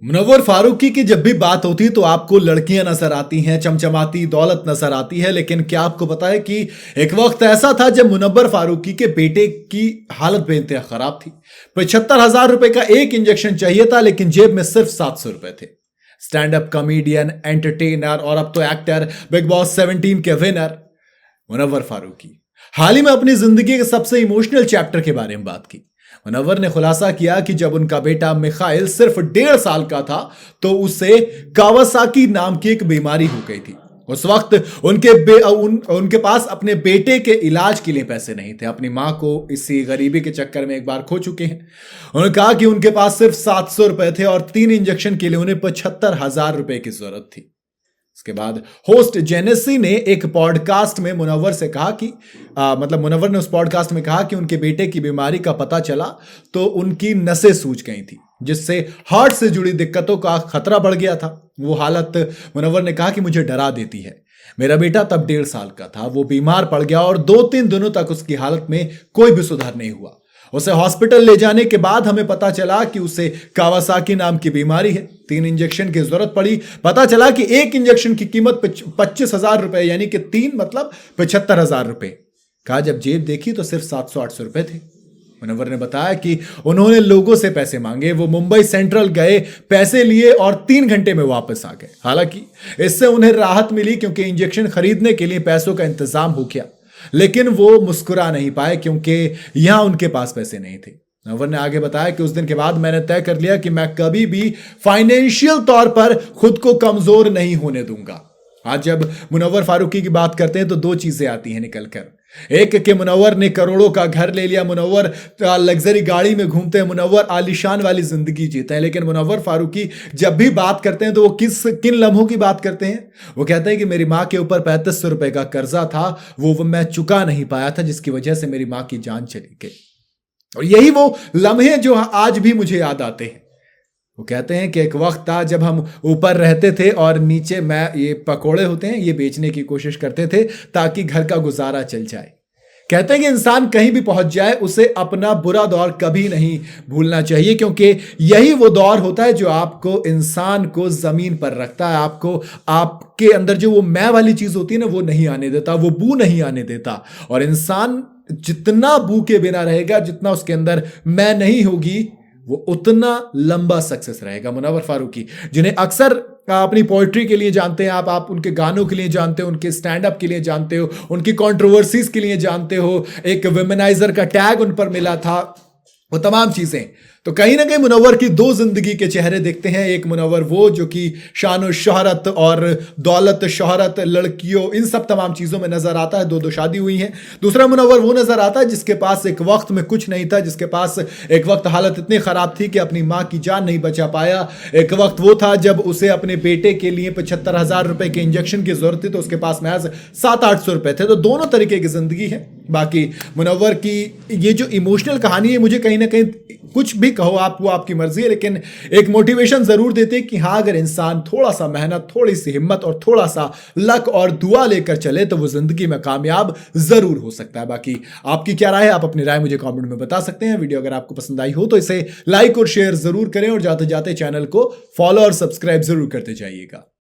मुनव्वर फारूकी की जब भी बात होती है तो आपको लड़कियां नजर आती हैं, चमचमाती दौलत नजर आती है। लेकिन क्या आपको पता है कि एक वक्त ऐसा था जब मुनव्वर फारूकी के बेटे की हालत बेइंतहा खराब थी। 75,000 रुपए का एक इंजेक्शन चाहिए था, लेकिन जेब में सिर्फ 700 रुपए थे। स्टैंड अप कॉमेडियन, एंटरटेनर और अब तो एक्टर, बिग बॉस 17 के विनर मुनव्वर फारूकी हाल ही में अपनी जिंदगी के सबसे इमोशनल चैप्टर के बारे में बात की। मुनव्वर ने खुलासा किया कि जब उनका बेटा मिखाइल सिर्फ 1.5 साल का था तो उसे कावासाकी नाम की एक बीमारी हो गई थी। उस वक्त उनके पास अपने बेटे के इलाज के लिए पैसे नहीं थे। अपनी मां को इसी गरीबी के चक्कर में एक बार खो चुके हैं। उन्होंने कहा कि उनके पास सिर्फ 700 रुपए थे और 3 इंजेक्शन के लिए उन्हें 75,000 रुपए की जरूरत थी। इसके बाद होस्ट जेनेसी ने एक पॉडकास्ट में मुनव्वर से कहा कि मुनव्वर ने उस पॉडकास्ट में कहा कि उनके बेटे की बीमारी का पता चला तो उनकी नसें सूज गई थी, जिससे हार्ट से जुड़ी दिक्कतों का खतरा बढ़ गया था। वो हालत, मुनव्वर ने कहा कि मुझे डरा देती है। मेरा बेटा तब 1.5 साल का था, वो बीमार पड़ गया और 2-3 दिनों तक उसकी हालत में कोई भी सुधार नहीं हुआ। उसे हॉस्पिटल ले जाने के बाद हमें पता चला कि उसे कावासाकी नाम की बीमारी है। 3 इंजेक्शन की जरूरत पड़ी। पता चला कि एक इंजेक्शन की कीमत 25,000 रुपए, यानी कि 3 मतलब 75,000 रुपए। कहा जब जेब देखी तो सिर्फ 700-800 रुपए थे। मुनव्वर ने बताया कि उन्होंने लोगों से पैसे मांगे, वो मुंबई सेंट्रल गए, पैसे लिए और 3 घंटे में वापस आ गए। हालांकि इससे उन्हें राहत मिली क्योंकि इंजेक्शन खरीदने के लिए पैसों का इंतजाम हो गया, लेकिन वो मुस्कुरा नहीं पाए क्योंकि यहां उनके पास पैसे नहीं थे। मुनव्वर ने आगे बताया कि उस दिन के बाद मैंने तय कर लिया कि मैं कभी भी फाइनेंशियल तौर पर खुद को कमजोर नहीं होने दूंगा। आज जब मुनव्वर फारूकी की बात करते हैं तो 2 चीजें आती हैं निकलकर। एक कि मुनव्वर ने करोड़ों का घर ले लिया, मुनव्वर लग्जरी गाड़ी में घूमते हैं, मुनव्वर आलीशान वाली जिंदगी जीते हैं। लेकिन मुनव्वर फारूकी जब भी बात करते हैं तो वो किन लम्हों की बात करते हैं? वो कहते हैं कि मेरी मां के ऊपर 3500 रुपए का कर्जा था, वो मैं चुका नहीं पाया था, जिसकी वजह से मेरी मां की जान चली गई। और यही वो लम्हे जो आज भी मुझे याद आते हैं। वो कहते हैं कि एक वक्त था जब हम ऊपर रहते थे और नीचे ये पकोड़े होते हैं, ये बेचने की कोशिश करते थे ताकि घर का गुजारा चल जाए। कहते हैं कि इंसान कहीं भी पहुंच जाए, उसे अपना बुरा दौर कभी नहीं भूलना चाहिए, क्योंकि यही वो दौर होता है जो आपको, इंसान को जमीन पर रखता है। आपको, आपके अंदर जो वो मैं वाली चीज होती है ना, वो नहीं आने देता, वो बू नहीं आने देता। और इंसान जितना बू के बिना रहेगा, जितना उसके अंदर मैं नहीं होगी, वो उतना लंबा सक्सेस रहेगा। मुनव्वर फारूकी, जिन्हें अक्सर अपनी पोइट्री के लिए जानते हैं आप उनके गानों के लिए जानते हो, उनके स्टैंड अप के लिए जानते हो, उनकी कंट्रोवर्सीज के लिए जानते हो, एक विमेनाइजर का टैग उन पर मिला था, वो तमाम चीजें। तो कहीं ना कहीं मुनव्वर की 2 जिंदगी के चेहरे दिखते हैं। एक मुनव्वर वो जो कि शान और शोहरत और दौलत, शोहरत, लड़कियों, इन सब तमाम चीजों में नजर आता है, 2 शादी हुई हैं। दूसरा मुनव्वर वो नजर आता है जिसके पास एक वक्त में कुछ नहीं था, जिसके पास एक वक्त हालत इतनी खराब थी कि अपनी मां की जान नहीं बचा पाया। एक वक्त वो था जब उसे अपने बेटे के लिए 75,000 रुपए के इंजेक्शन की जरूरत थी, तो उसके पास महज 700-800 रुपए थे। तो दोनों तरीके की जिंदगी है। बाकी मुनव्वर की ये जो इमोशनल कहानी है, मुझे कहीं ना कहीं, कुछ भी कहो आप, वो आपकी मर्जी है, लेकिन एक मोटिवेशन जरूर देते कि हाँ, अगर इंसान थोड़ा सा मेहनत, थोड़ी सी हिम्मत और थोड़ा सा लक और दुआ लेकर चले तो वो जिंदगी में कामयाब जरूर हो सकता है। बाकी आपकी क्या राय है? आप अपनी राय मुझे कमेंट में बता सकते हैं। वीडियो अगर आपको पसंद आई हो तो इसे लाइक और शेयर जरूर करें और जाते जाते चैनल को फॉलो और सब्सक्राइब जरूर करते जाइएगा।